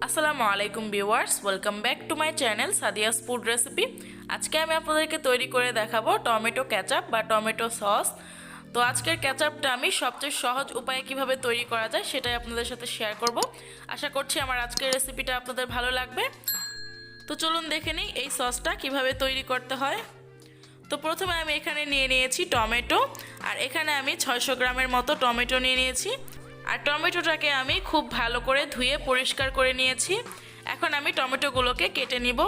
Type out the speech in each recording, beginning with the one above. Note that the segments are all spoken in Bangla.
আসসালামু আলাইকুম viewers, welcome back to my channel Sadia's food recipe. আজকে আমি আপনাদেরকে তৈরি করে দেখাবো টমেটো কেচাপ বা টমেটো সস। তো আজকের কেচাপটা আমি সবচেয়ে সহজ উপায়ে কিভাবে তৈরি করা যায় সেটাই আপনাদের সাথে শেয়ার করব। আশা করছি আমার আজকের রেসিপিটা আপনাদের ভালো লাগবে। তো চলুন দেখে নিই এই সসটা কিভাবে তৈরি করতে হয়। তো প্রথমে আমি এখানে নিয়ে নিয়েছি টমেটো, আর এখানে আমি 600 গ্রামের মতো টমেটো নিয়ে নিয়েছি। আর টমেটোটাকে আমি খুব ভালো করে ধুয়ে পরিষ্কার করে নিয়েছি। এখন আমি টমেটোগুলোকে কেটে নিব।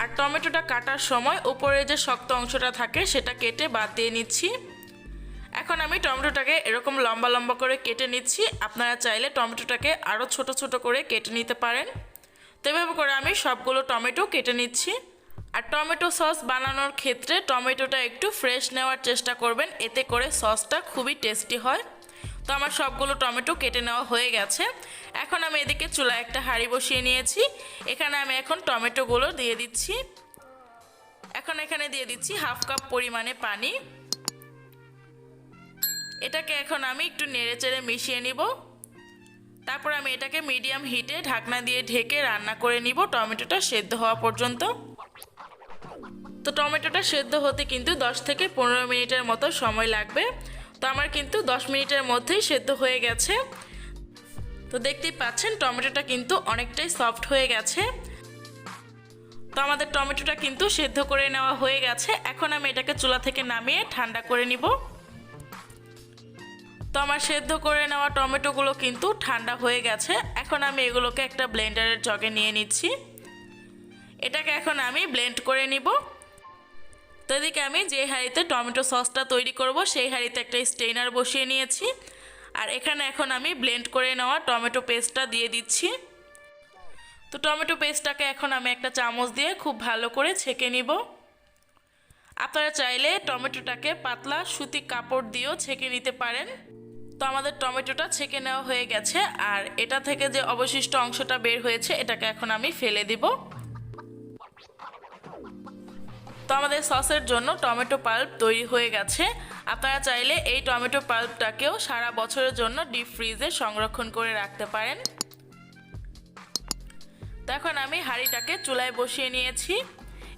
আর টমেটোটা কাটার সময় উপরে যে শক্ত অংশটা থাকে সেটা কেটে বাদ দিয়ে নিচ্ছি। এখন আমি টমেটোটাকে এরকম লম্বা লম্বা করে কেটে নিচ্ছি। আপনারা চাইলে টমেটোটাকে আরও ছোট ছোট করে কেটে নিতে পারেন। তো এভাবে করে আমি সবগুলো টমেটো কেটে নিচ্ছি। আর টমেটো সস বানানোর ক্ষেত্রে টমেটোটা একটু ফ্রেশ নেওয়ার চেষ্টা করবেন, এতে করে সসটা খুবই টেস্টি হয়। তো আমার সবগুলো টমেটো কেটে নেওয়া হয়ে গেছে। এখন আমি এদিকে চুলায় একটা হাঁড়ি বসিয়ে নিয়েছি। এখানে আমি এখন টমেটোগুলো দিয়ে দিচ্ছি। এখন এখানে দিয়ে দিচ্ছি হাফ কাপ পরিমাণে পানি। এটাকে এখন আমি একটু নেড়েচেড়ে মিশিয়ে নিব। তারপর আমি এটাকে মিডিয়াম হিটে ঢাকনা দিয়ে ঢেকে রান্না করে নিব টমেটোটা সেদ্ধ হওয়া পর্যন্ত। তো টমেটোটা সেদ্ধ হতে কিন্তু 10 থেকে 15 মিনিটের মতো সময় লাগবে। তো আমার কিন্তু 10 মিনিটের মধ্যেই সেদ্ধ হয়ে গেছে। তো দেখতেই পাচ্ছেন টমেটোটা কিন্তু অনেকটাই সফট হয়ে গেছে। তো আমাদের টমেটোটা কিন্তু সেদ্ধ করে নেওয়া হয়ে গেছে। এখন আমি এটাকে চুলা থেকে নামিয়ে ঠান্ডা করে নিব। তো আমার সেদ্ধ করে নেওয়া টমেটোগুলো কিন্তু ঠান্ডা হয়ে গেছে। এখন আমি এগুলোকে একটা ব্লেন্ডারের জগে নিয়ে নিচ্ছি। এটাকে এখন আমি ব্লেন্ড করে নিব। তো এদিকে আমি যে হাঁড়িতে টমেটো সসটা তৈরি করব সেই হাঁড়িতে একটা স্টেইনার বসিয়ে নিয়েছি। আর এখানে এখন আমি ব্লেন্ড করে নেওয়া টমেটো পেস্টটা দিয়ে দিচ্ছি। তো টমেটো পেস্টটাকে এখন আমি একটা চামচ দিয়ে খুব ভালো করে ছেঁকে নিব। আপনারা চাইলে টমেটোটাকে পাতলা সুতি কাপড় দিয়েও ছেঁকে নিতে পারেন। তো আমাদের টমেটোটা ছেঁকে নেওয়া হয়ে গেছে। আর এটা থেকে যে অবশিষ্ট অংশটা বের হয়েছে এটাকে এখন আমি ফেলে দিব। তো আমাদের সসের জন্য টমেটো পাল্প তৈরি হয়ে গেছে। আপনারা চাইলে এই টমেটো পাল্পটাকেও সারা বছরের জন্য ডিপ ফ্রিজে সংরক্ষণ করে রাখতে পারেন। তো এখন আমি হাঁড়িটাকে চুলায় বসিয়ে নিয়েছি।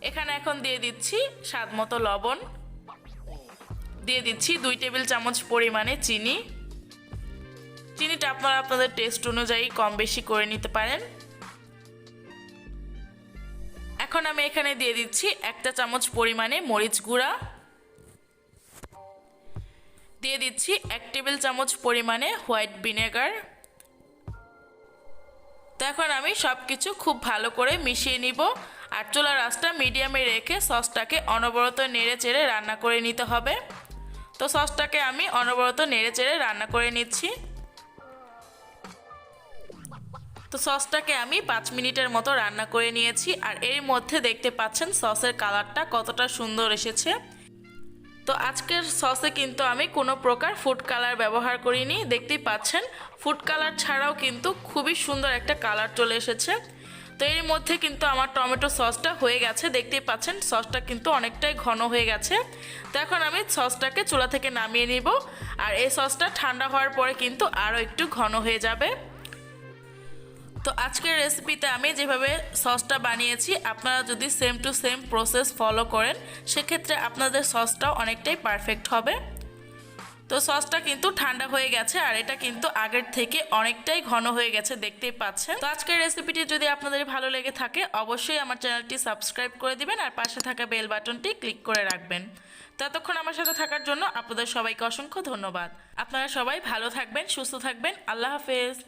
এখানে এখন দিয়ে দিচ্ছি স্বাদ মতো লবণ, দিয়ে দিচ্ছি 2 টেবিল চামচ পরিমাণে চিনি। চিনিটা আপনারা আপনাদের টেস্ট অনুযায়ী কম বেশি করে নিতে পারেন। এখন আমি এখানে দিয়ে দিচ্ছি 1 চামচ পরিমাণে মরিচ গুঁড়া, দিয়ে দিচ্ছি 1 টেবিল চামচ পরিমাণে হোয়াইট ভিনেগার। তো এখন আমি সব কিছু খুব ভালো করে মিশিয়ে নিব। আর চুলার আঁচটা মিডিয়ামে রেখে সসটাকে অনবরত নেড়ে চেড়ে রান্না করে নিতে হবে। তো সসটাকে আমি অনবরত নেড়ে চেড়ে রান্না করে নিচ্ছি। তো সসটাকে আমি 5 মিনিটের মতো রান্না করে নিয়েছি। আর এর মধ্যে দেখতে পাচ্ছেন সসের কালারটা কতটা সুন্দর এসেছে। তো আজকের সসে কিন্তু আমি কোনো প্রকার ফুড কালার ব্যবহার করিনি। দেখতেই পাচ্ছেন ফুড কালার ছাড়াও কিন্তু খুবই সুন্দর একটা কালার চলে এসেছে। তো এর মধ্যে কিন্তু আমার টমেটো সসটা হয়ে গেছে। দেখতেই পাচ্ছেন সসটা কিন্তু অনেকটাই ঘন হয়ে গেছে। তো এখন আমি সসটাকে চুলা থেকে নামিয়ে নিব। আর এই সসটা ঠান্ডা হওয়ার পরে কিন্তু আরও একটু ঘন হয়ে যাবে। তো আজকের রেসিপিতে আমি যেভাবে সসটা বানিয়েছি আপনারা যদি same to same process follow করেন সেক্ষেত্রে আপনাদের সসটাও অনেকটাই পারফেক্ট হবে। তো সসটা কিন্তু ঠান্ডা হয়ে গেছে আর এটা কিন্তু আগের থেকে অনেকটাই ঘন হয়ে গেছে, দেখতেই পাচ্ছেন। তো আজকের রেসিপিটি যদি আপনাদের ভালো লেগে থাকে অবশ্যই আমার চ্যানেলটি সাবস্ক্রাইব করে দিবেন আর পাশে থাকা বেল বাটনটি ক্লিক করে রাখবেন। তো এতক্ষণ আমার সাথে থাকার জন্য আপনাদের সবাইকে অসংখ্য ধন্যবাদ। আপনারা সবাই ভালো থাকবেন, সুস্থ থাকবেন। আল্লাহ হাফেজ।